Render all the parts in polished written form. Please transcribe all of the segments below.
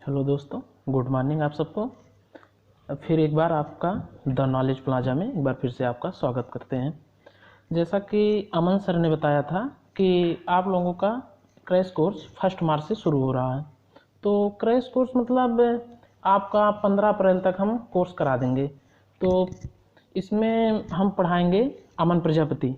Hello दोस्तों, good morning आप सबको। फिर एक बार आपका द नॉलेज प्लाजा में एक बार फिर से आपका स्वागत करते हैं। जैसा कि अमन सर ने बताया था कि आप लोगों का क्रैश कोर्स 1 मार्च से शुरू हो रहा है। तो क्रैश कोर्स मतलब आपका 15 अप्रैल तक हम कोर्स करा देंगे। तो इसमें हम पढ़ाएंगे अमन प्रजापति।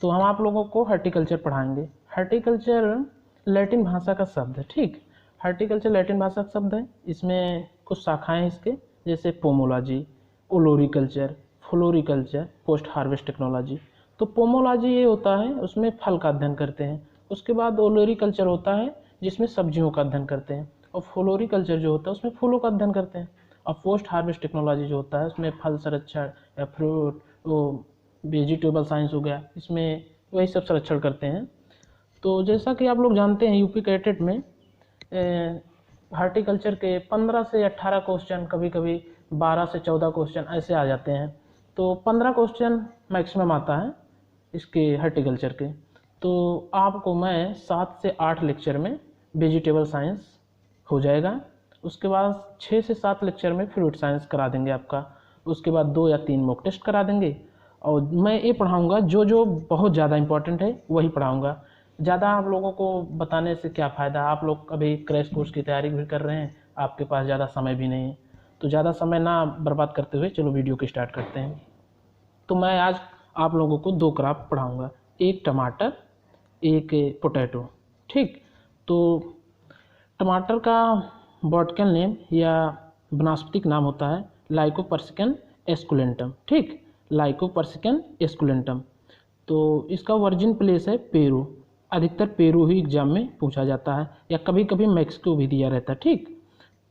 तो हम आप लोगों को हॉर्टिकल्चर पढ़ाएंगे। हॉर्टिकल्चर लैटिन भाषा का शब्द है, ठीक। हॉर्टिकल्चर लैटिन भाषा का शब्द है। इसमें कुछ शाखाएं हैं इसके, जैसे pomology, olericulture, floriculture, post harvest technology. तो पोमोलॉजी ये होता है, उसमें फल का अध्ययन करते हैं। उसके बाद ओलोरिकल्चर होता है जिसमें सब्जियों का अध्ययन करते हैं। और फ्लोरिकल्चर जो होता है उसमें फूलों का अध्ययन करते हैं। और पोस्ट हार्वेस्ट टेक्नोलॉजी जो होता है उसमें फल संरक्षण या फ्रूट, वो वेजिटेबल साइंस हो गया, इसमें वही सब संरक्षण करते हैं। तो जैसा कि आप लोग जानते हैं यूपी कैटेट में हार्टिकल्चर के 15 से 18 क्वेश्चन, कभी कभी 12 से 14 क्वेश्चन ऐसे आ जाते हैं। तो 15 क्वेश्चन मैक्सिमम आता है इसके हार्टिकल्चर के। तो आपको मैं 7 से 8 लेक्चर में वेजिटेबल साइंस हो जाएगा। उसके बाद 6 से 7 लेक्चर में फ्रूट साइंस करा देंगे आपका। उसके बाद 2 या 3 मॉक टेस्ट करा देंगे। और मैं ये पढ़ाऊँगा जो जो बहुत ज़्यादा इम्पोर्टेंट है वही पढ़ाऊँगा। ज़्यादा आप लोगों को बताने से क्या फ़ायदा, आप लोग अभी क्रैश कोर्स की तैयारी भी कर रहे हैं, आपके पास ज़्यादा समय भी नहीं है। तो ज़्यादा समय ना बर्बाद करते हुए चलो वीडियो को स्टार्ट करते हैं। तो मैं आज आप लोगों को 2 क्रॉप पढ़ाऊँगा, एक टमाटर, एक पोटैटो, ठीक। तो टमाटर का बॉटनिकल नेम या वनस्पतिक नाम होता है लाइकोपर्सिकन एस्कुलेंटम, ठीक। लाइकोपर्सिकन एस्कुलेंटम। तो इसका वर्जिन प्लेस है पेरू। अधिकतर पेरू ही एग्जाम में पूछा जाता है, या कभी कभी मैक्सिको भी दिया रहता है, ठीक।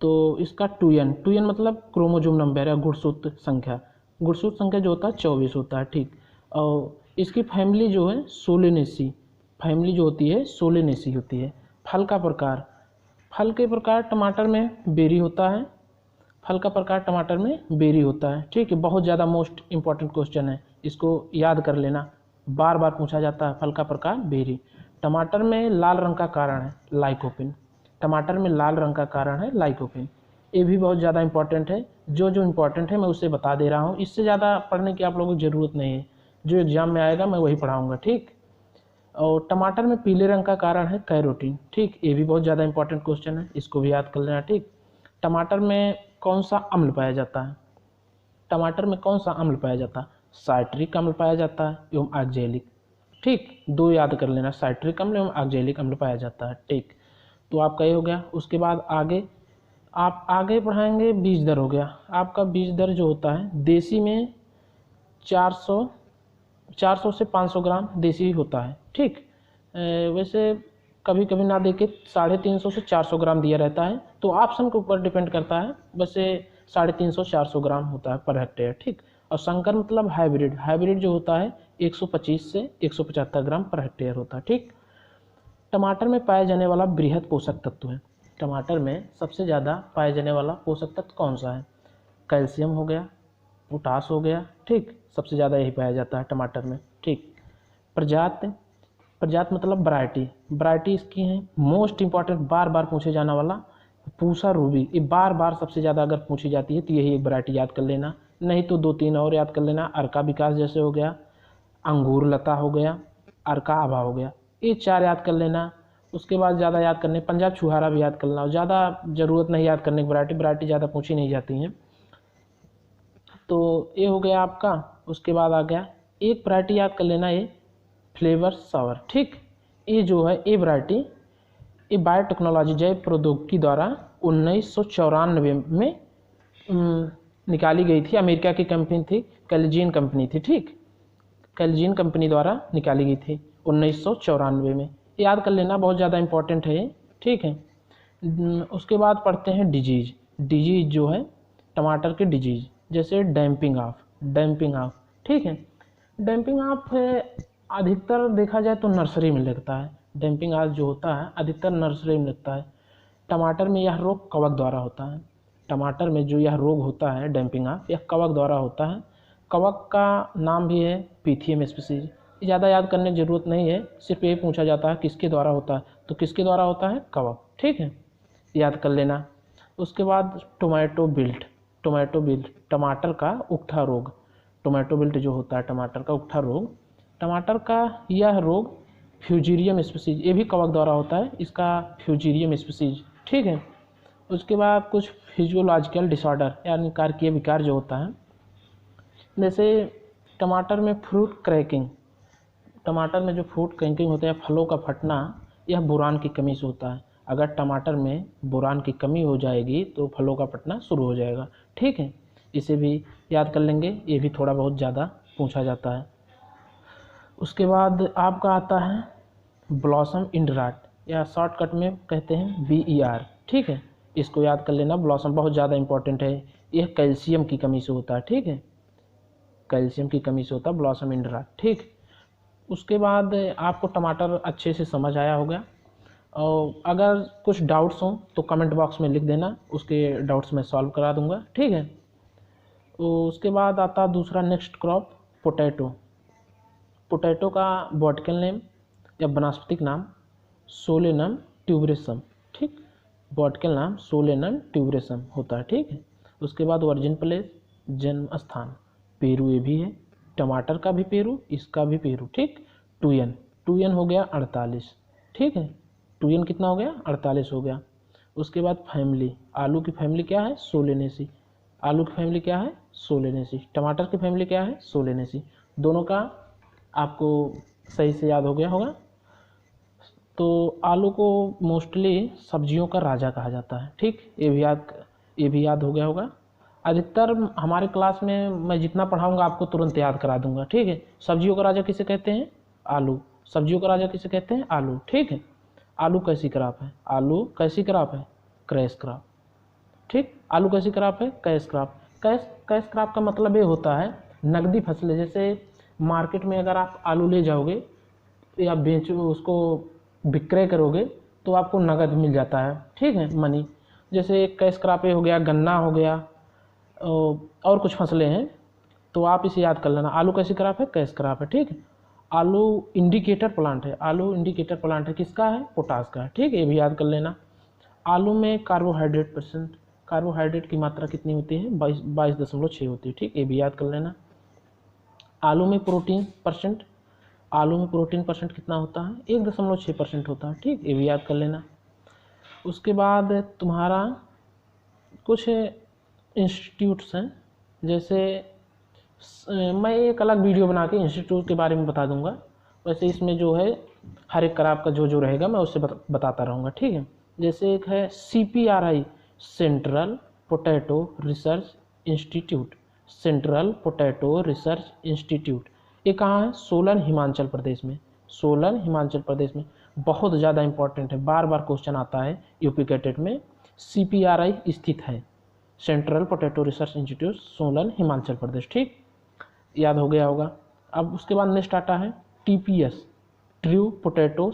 तो इसका टूयन मतलब क्रोमोजोम नंबर या गुणसूत्र संख्या। गुणसूत्र संख्या जो होता है 24 होता है, ठीक। और इसकी फैमिली जो है सोलेनेसी, फैमिली जो होती है सोलेनेसी होती है। फल का प्रकार, फल के प्रकार टमाटर में बेरी होता है। फल का प्रकार टमाटर में बेरी होता है, ठीक है। बहुत ज़्यादा मोस्ट इम्पॉर्टेंट क्वेश्चन है, इसको याद कर लेना, बार बार पूछा जाता है। फल का प्रकार बेरी। टमाटर में लाल रंग का कारण है लाइकोपिन। टमाटर में लाल रंग का कारण है लाइकोपिन। ये भी बहुत ज़्यादा इंपॉर्टेंट है। जो जो इम्पोर्टेंट है मैं उसे बता दे रहा हूँ, इससे ज़्यादा पढ़ने की आप लोगों को ज़रूरत नहीं है। जो एग्जाम में आएगा मैं वही पढ़ाऊँगा, ठीक। और टमाटर में पीले रंग का कारण है कैरोटीन, ठीक। ये भी बहुत ज़्यादा इंपॉर्टेंट क्वेश्चन है, इसको भी याद कर लेना, ठीक। टमाटर में कौन सा अम्ल पाया जाता है? टमाटर में कौन सा अम्ल पाया जाता है? साइट्रिक अम्ल पाया जाता है एवं ऑक्जेलिक, ठीक। 2 याद कर लेना, साइट्रिक अम्ल एवं ऑक्जेलिक अम्ल पाया जाता है, ठीक। तो आपका ये हो गया। उसके बाद आप आगे पढ़ाएंगे बीज दर हो गया। आपका बीज दर जो होता है देसी में 400 से 500 ग्राम देसी होता है, ठीक। वैसे कभी कभी ना दे के 350 से 400 ग्राम दिया रहता है, तो ऑप्शन के ऊपर डिपेंड करता है। वैसे 350 400 ग्राम होता है पर हेक्टेयर, ठीक। और संकर मतलब हाइब्रिड, हाइब्रिड जो होता है 125 से 175 ग्राम पर हेक्टेयर होता है, ठीक। टमाटर में पाया जाने वाला बृहद पोषक तत्व है। टमाटर में सबसे ज़्यादा पाया जाने वाला पोषक तत्व कौन सा है? कैल्शियम हो गया, पोटास हो गया, ठीक। सबसे ज़्यादा यही पाया जाता है टमाटर में, ठीक। प्रजाति, प्रजाति मतलब वैरायटी, वैरायटी इसकी है मोस्ट इंपॉर्टेंट, बार बार पूछे जाने वाला पूसा रूबी। ये बार बार सबसे ज़्यादा अगर पूछी जाती है तो यही एक वैरायटी याद कर लेना, नहीं तो 2-3 और याद कर लेना। अर्का विकास जैसे हो गया, अंगूर लता हो गया, अर्का आभा हो गया, ये 4 याद कर लेना। उसके बाद ज़्यादा याद करने पंजाब छुहारा भी याद कर लेना, ज़्यादा ज़रूरत नहीं याद करने की, वैरायटी ज़्यादा पूछी नहीं जाती हैं। तो ये हो गया आपका। उसके बाद आ गया एक वैरायटी याद कर लेना, ये फ्लेवर सावर, ठीक। ये जो है ये वैरायटी, ये बायोटेक्नोलॉजी जैव प्रौद्योगिकी द्वारा 1994 में निकाली गई थी। अमेरिका की कंपनी थी, कैलजीन कंपनी थी, ठीक। कैलजीन कंपनी द्वारा निकाली गई थी 1994 में। याद कर लेना, बहुत ज़्यादा इंपॉर्टेंट है ये, ठीक है। उसके बाद पढ़ते हैं डिजीज। डिजीज जो है टमाटर के डिजीज, जैसे डैम्पिंग ऑफ, ठीक है। डैम्पिंग ऑफ अधिकतर देखा जाए तो नर्सरी में लगता है। डैम्पिंग ऑफ जो होता है अधिकतर नर्सरी में लगता है। टमाटर में यह रोग कवक द्वारा होता है। टमाटर में जो यह रोग होता है डैम्पिंग ऑफ, यह कवक द्वारा होता है। कवक का नाम भी है पीथियम स्पीसीज। ज़्यादा याद करने की ज़रूरत नहीं है, सिर्फ ये पूछा जाता है किसके द्वारा होता है, तो किसके द्वारा होता है? कवक, ठीक है, याद कर लेना। उसके बाद टोमेटो बिल्ट टमाटर का उकठा रोग। टोमेटो बिल्ट जो होता है टमाटर का उकठा रोग, टमाटर का यह रोग फ्यूजीरियम स्पीसीज, ये भी कवक द्वारा होता है, इसका फ्यूजीरियम स्पीसीज, ठीक है। उसके बाद कुछ फिजियोलॉजिकल डिसऑर्डर यानी कारकीय विकार जो होता है, जैसे टमाटर में फ्रूट क्रैकिंग, टमाटर में जो फ्रूट क्रैकिंग होता है, फलों का फटना, यह बोरान की कमी से होता है। अगर टमाटर में बोरान की कमी हो जाएगी तो फलों का फटना शुरू हो जाएगा, ठीक है। इसे भी याद कर लेंगे, ये भी थोड़ा बहुत ज़्यादा पूछा जाता है। उसके बाद आपका आता है ब्लॉसम इंड रॉट, या शॉर्टकट में कहते हैं BER, ठीक है। इसको याद कर लेना, ब्लॉसम बहुत ज़्यादा इंपॉर्टेंट है, यह कैल्शियम की कमी से होता है, ठीक है, कैल्शियम की कमी से होता है ब्लॉसम इंड रॉट, ठीक। उसके बाद आपको टमाटर अच्छे से समझ आया होगा, और अगर कुछ डाउट्स हों तो कमेंट बॉक्स में लिख देना, उसके डाउट्स मैं सॉल्व करा दूंगा, ठीक है। तो उसके बाद आता दूसरा नेक्स्ट क्रॉप पोटैटो। पोटैटो का बॉटनिकल नेम या वनस्पतिक नाम सोलेनम ट्यूबरेसम, ठीक, बॉटनिकल नाम सोलेनम ट्यूबरेसम होता है, ठीक है। उसके बाद ओरिजिन प्लेस, जन्म स्थान, पेरू ये भी है, टमाटर का भी पेरू, इसका भी पेरू, ठीक। टूयन हो गया 48, ठीक है, टूयन कितना हो गया 48 हो गया। उसके बाद फैमिली, आलू की फैमिली क्या है सोलेनेसी, आलू की फैमिली क्या है सोलेनेसी, टमाटर की फैमिली क्या है सोलेनेसी, दोनों का आपको सही से याद हो गया होगा। तो आलू को मोस्टली सब्जियों का राजा कहा जाता है, ठीक, ये भी याद हो गया होगा। अधिकतर हमारे क्लास में मैं जितना पढ़ाऊंगा आपको तुरंत याद करा दूंगा, ठीक है। सब्जियों का राजा किसे कहते हैं आलू, सब्जियों का राजा किसे कहते हैं आलू, ठीक है। आलू कैसी क्रॉप है, आलू कैसी क्रॉप है क्रैश क्रॉप, ठीक, आलू कैसी क्रॉप है कैश क्रॉप। कैश क्रॉप का मतलब ये होता है नकदी फसलें, जैसे मार्केट में अगर आप आलू ले जाओगे या बेचो उसको विक्रय करोगे तो आपको नगद मिल जाता है, ठीक है, मनी। जैसे कैश क्रॉप हो गया, गन्ना हो गया, और कुछ फसलें हैं, तो आप इसे याद कर लेना, आलू कैसी क्रॉप है कैश क्रॉप है, ठीक है। आलू इंडिकेटर प्लांट है, आलू इंडिकेटर प्लांट है, किसका है पोटास का है, ठीक है, ये भी याद कर लेना। आलू में कार्बोहाइड्रेट की मात्रा कितनी होती है 22.6 होती है, ठीक, ये भी याद कर लेना। आलू में प्रोटीन परसेंट कितना होता है 1.6% होता है, ठीक, ये भी याद कर लेना। उसके बाद तुम्हारा कुछ इंस्टीट्यूट्स हैं, जैसे मैं एक अलग वीडियो बना के इंस्टीट्यूट के बारे में बता दूंगा, वैसे इसमें जो है हर एक क्रॉप का जो रहेगा मैं उससे बताता रहूँगा, ठीक है। जैसे एक है CPRI, Central Potato Research institute, central Potato Research institute, ये कहाँ है सोलन हिमाचल प्रदेश में, सोलन हिमाचल प्रदेश में, बहुत ज़्यादा इंपॉर्टेंट है, बार बार क्वेश्चन आता है यूपी कैटेट में। CPRI स्थित है, Central Potato Research Institute, Solan Himachal Pradesh, ठीक, याद हो गया होगा। अब उसके बाद नेक्स्ट आता है TPS, ट्रू पोटैटो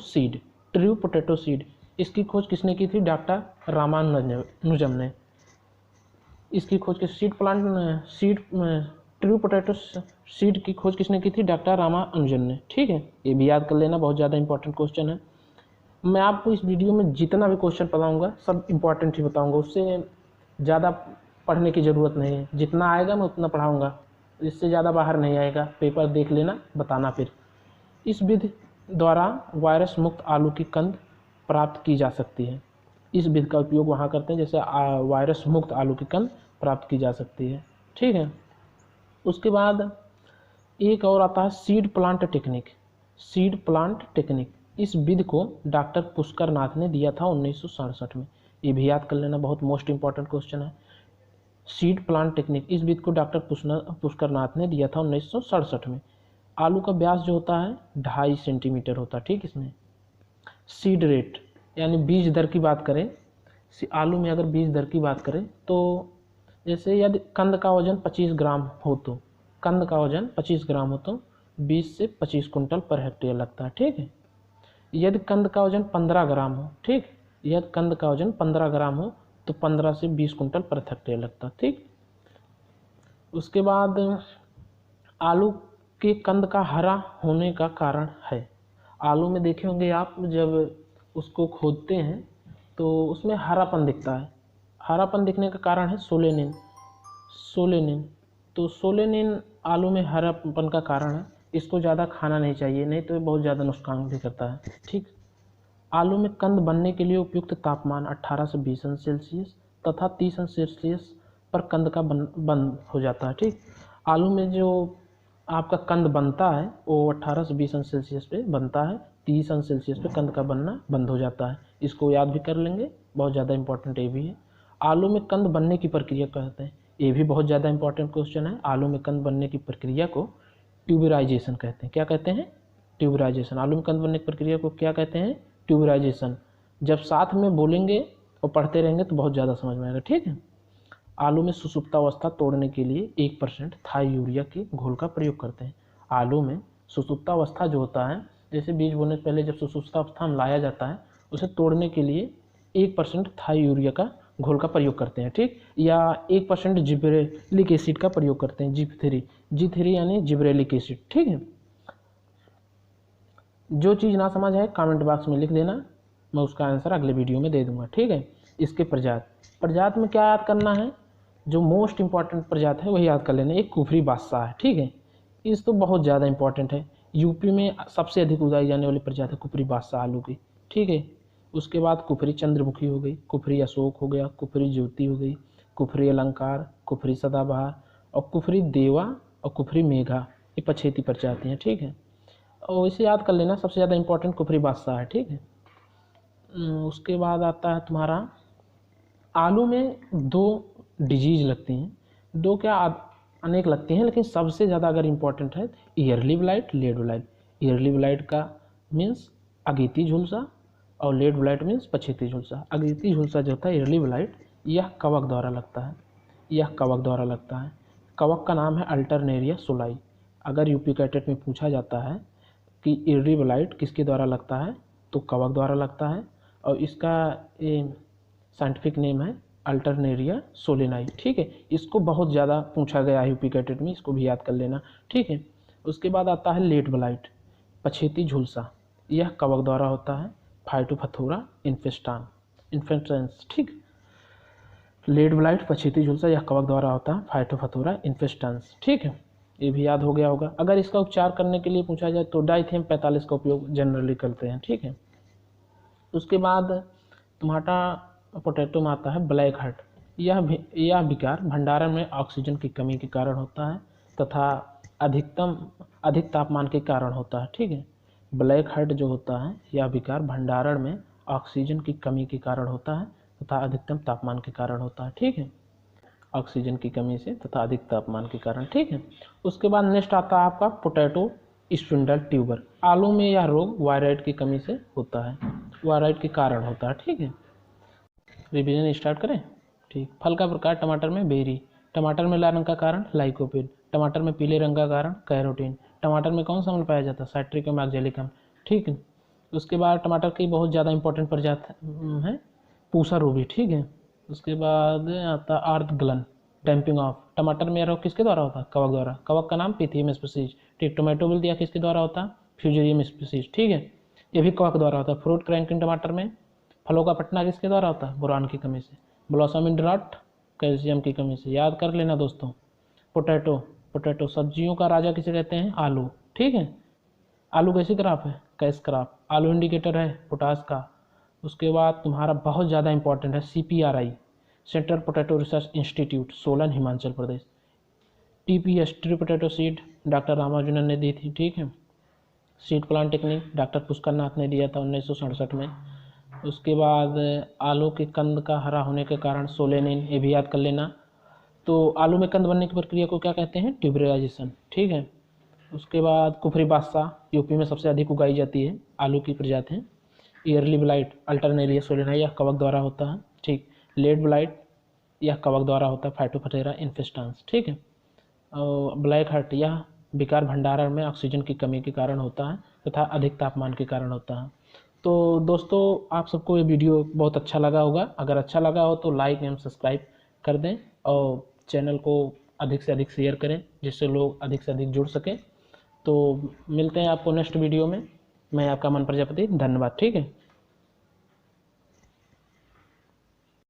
सीड, इसकी खोज किसने की थी डॉक्टर रामानुजम ने, इसकी खोज की ट्रू पोटैटो सीड की खोज किसने की थी डॉक्टर रामानुजन ने, ठीक है, ये भी याद कर लेना, बहुत ज़्यादा इंपॉर्टेंट क्वेश्चन है। मैं आपको इस वीडियो में जितना भी क्वेश्चन बताऊंगा सब इंपॉर्टेंट ही बताऊंगा, उससे ज़्यादा पढ़ने की ज़रूरत नहीं है, जितना आएगा मैं उतना पढ़ाऊंगा, इससे ज़्यादा बाहर नहीं आएगा, पेपर देख लेना बताना फिर। इस विधि द्वारा वायरस मुक्त आलू की कंद प्राप्त की जा सकती है, इस विधि का उपयोग वहाँ करते हैं जैसे वायरस मुक्त आलू की कंद प्राप्त की जा सकती है, ठीक है। उसके बाद एक और आता है सीड प्लांट टेक्निक, इस विधि को डॉक्टर पुष्कर नाथ ने दिया था 1967 में, ये भी याद कर लेना, बहुत मोस्ट इंपॉर्टेंट क्वेश्चन है। सीड प्लांट टेक्निक, इस विधि को डॉक्टर पुष्कर नाथ ने दिया था 1967 में। आलू का व्यास जो होता है 2.5 सेंटीमीटर होता है, ठीक, इसमें सीड रेट यानी बीज दर की बात करें, आलू में अगर बीज दर की बात करें तो जैसे यदि कंद का वजन 25 ग्राम हो तो 20 से 25 कुंटल पर हेक्टेयर लगता है, ठीक है। यदि कंद का वजन 15 ग्राम हो, ठीक, यदि कंद का वजन 15 ग्राम हो तो 15 से 20 कुंटल पर हेक्टेयर लगता है, ठीक। उसके बाद आलू के कंद का हरा होने का कारण है, आलू में देखे होंगे आप जब उसको खोदते हैं तो उसमें हरापन दिखता है, हरापन दिखने का कारण है सोलेनिन। सोलेनिन, तो सोलेनिन आलू में हरापन का कारण है। इसको ज़्यादा खाना नहीं चाहिए, नहीं तो ये बहुत ज़्यादा नुकसान भी करता है। ठीक, आलू में कंद बनने के लिए उपयुक्त तापमान 18 से 20 अंश सेल्सियस तथा 30 अंश सेल्सियस पर कंद का बंद हो जाता है। ठीक, आलू में जो आपका कंद बनता है वो 18 से 20 अंश सेल्सियस पे बनता है, 30 अंश सेल्सियस पे कंद का बनना बंद हो जाता है। इसको याद भी कर लेंगे, बहुत ज़्यादा इंपॉर्टेंट ये भी है। आलू में कंद बनने की प्रक्रिया कहते हैं, ये भी बहुत ज़्यादा इंपॉर्टेंट क्वेश्चन है। आलू में कंद बनने की प्रक्रिया को ट्यूबराइजेशन कहते हैं। क्या कहते हैं? ट्यूबराइजेशन। आलू में कंद बनने की प्रक्रिया को क्या कहते हैं? ट्यूबराइजेशन। जब साथ में बोलेंगे और पढ़ते रहेंगे तो बहुत ज़्यादा समझ में आएगा। ठीक है। आलू में सुसुप्तावस्था तोड़ने के लिए 1% थाई यूरिया के घोल का प्रयोग करते हैं। आलू में सुसुप्तावस्था जो होता है, जैसे बीज बोने से पहले जब सुसुप्तावस्था में लाया जाता है, उसे तोड़ने के लिए 1% थाई यूरिया का घोल का प्रयोग करते हैं। ठीक, या 1% जिब्रेलिक एसिड का प्रयोग करते हैं, G3 यानी जिब्रेलिक एसिड। ठीक है। जो चीज़ ना समझ आए कमेंट बॉक्स में लिख देना, मैं उसका आंसर अगले वीडियो में दे दूंगा। ठीक है। इसके प्रजात में क्या याद करना है? जो मोस्ट इंपॉर्टेंट प्रजात है वही याद कर लेना। एक कुफरी बादशाह है। ठीक है, इस तो बहुत ज़्यादा इंपॉर्टेंट है। यूपी में सबसे अधिक उगाई जाने वाली प्रजात है कुफरी बादशाह आलू की। ठीक है। उसके बाद कुफरी चंद्रमुखी हो गई, कुफरी अशोक हो गया, कुफरी ज्योति हो गई, कुफरी अलंकार, कुफरी सदाबहार और कुफरी देवा और कुफरी मेघा, ये पछेती प्रजाति हैं। ठीक है, और इसे याद कर लेना, सबसे ज़्यादा इंपॉर्टेंट कुफरी बादशाह है। ठीक है। उसके बाद आता है तुम्हारा, आलू में 2 डिजीज लगती हैं, 2 क्या अनेक लगती हैं, लेकिन सबसे ज़्यादा अगर इम्पोर्टेंट है early blight, late blight. Early blight का मीन्स अगेती झुलसा और लेड ब्लाइट मीन्स पछेती झुलसा। अगेती झुलसा जो होता है ईयरली ब्लाइट, यह कवक द्वारा लगता है, यह कवक द्वारा लगता है। कवक का नाम है अल्टरनेरिया सोलाई। अगर यूपी कैटेट में पूछा जाता है कि ईयरली ब्लाइट किसके द्वारा लगता है, तो कवक द्वारा लगता है, और इसका साइंटिफिक नेम है अल्टरनेरिया सोलेनाई। ठीक है, इसको बहुत ज़्यादा पूछा गया है यूपी कैटेट में, इसको भी याद कर लेना। ठीक है। उसके बाद आता है लेट ब्लाइट, पछेती झुलसा। यह कवक द्वारा होता है, फाइटोफथोरा इन्फेस्टेंस। ठीक, लेट ब्लाइट, पछेती झुलसा, यह कवक द्वारा होता है, फाइटोफथोरा इन्फेस्टेंस। ठीक है, ये भी याद हो गया होगा। अगर इसका उपचार करने के लिए पूछा जाए तो डाइथेम 45 का उपयोग जनरली करते हैं। ठीक है। उसके बाद तुम्हारा पोटैटो में आता है ब्लैक हार्ट। यह विकार भंडारण में ऑक्सीजन की कमी के कारण होता है तथा अधिक तापमान के कारण होता है। ठीक है, ब्लैक हार्ट जो होता है यह विकार भंडारण में ऑक्सीजन की कमी के कारण होता है तथा अधिकतम तापमान के कारण होता है। ठीक है, ऑक्सीजन की कमी से तथा अधिक तापमान के कारण। ठीक है। उसके बाद नेक्स्ट आता है आपका पोटैटो स्पिंडल ट्यूबर। आलू में यह रोग वायराइड की कमी से होता है, वायराइड के कारण होता है। ठीक है, रिवीजन स्टार्ट करें। ठीक, फल का प्रकार टमाटर में बेरी, टमाटर में लाल रंग का कारण लाइकोपिन, टमाटर में पीले रंग का कारण कैरोटीन, टमाटर में कौन सा अम्ल पाया जाता है? साइट्रिकम ऑक्जेलिकम। ठीक है। उसके बाद टमाटर की बहुत ज़्यादा इंपॉर्टेंट प्रजाति है पूसा रूबी। ठीक है। उसके बाद आता आर्थग्लन, डैम्पिंग ऑफ। टमाटर में रोग किसके द्वारा होता है? कवक द्वारा। कवक का नाम पिथियम स्पीसीज। ठीक, टोमेटो बिल दिया किसके द्वारा होता है? Fusarium species. ठीक है, ये भी कवक द्वारा होता है। फ्रूट क्रैंकिंग टमाटर में फलों का फटना किसके द्वारा होता है? बोरान की कमी से। ब्लॉसम इन ड्राफ्ट कैल्शियम की कमी से। याद कर लेना दोस्तों। पोटैटो सब्जियों का राजा किसे कहते हैं? आलू। ठीक है, आलू कैसी क्रॉप है? Cash crop. आलू इंडिकेटर है पोटास का। उसके बाद तुम्हारा बहुत ज़्यादा इंपॉर्टेंट है CPRI, Central Potato Research Institute, Solan, Himachal Pradesh. TPS, tree potato seed, doctor Ramanujan ने दी थी। ठीक है। Seed plant technique doctor Pushkar Nath ने दिया था 1967 में। उसके बाद आलू के कंद का हरा होने के कारण सोलेनिन, ये भी याद कर लेना। तो आलू में कंद बनने की प्रक्रिया को क्या कहते हैं? ट्यूबराइजेशन। ठीक है। उसके बाद कुफरी बादशाह यूपी में सबसे अधिक उगाई जाती है, आलू की प्रजाति है। ईयरली ब्लाइट अल्टरनेरिया सोलेनाई, यह कवक द्वारा होता है। ठीक, लेड ब्लाइट यह कवक द्वारा होता है, फाइटोफथोरा इन्फेस्टेंस। ठीक है। और ब्लैक हार्ट यह विकार भंडारण में ऑक्सीजन की कमी के कारण होता है तथा अधिक तापमान के कारण होता है। तो दोस्तों आप सबको ये वीडियो बहुत अच्छा लगा होगा। अगर अच्छा लगा हो तो लाइक एवं सब्सक्राइब कर दें और चैनल को अधिक से अधिक शेयर करें, जिससे लोग अधिक से अधिक जुड़ सकें। तो मिलते हैं आपको नेक्स्ट वीडियो में। मैं आपका मन प्रजापति, धन्यवाद। ठीक है।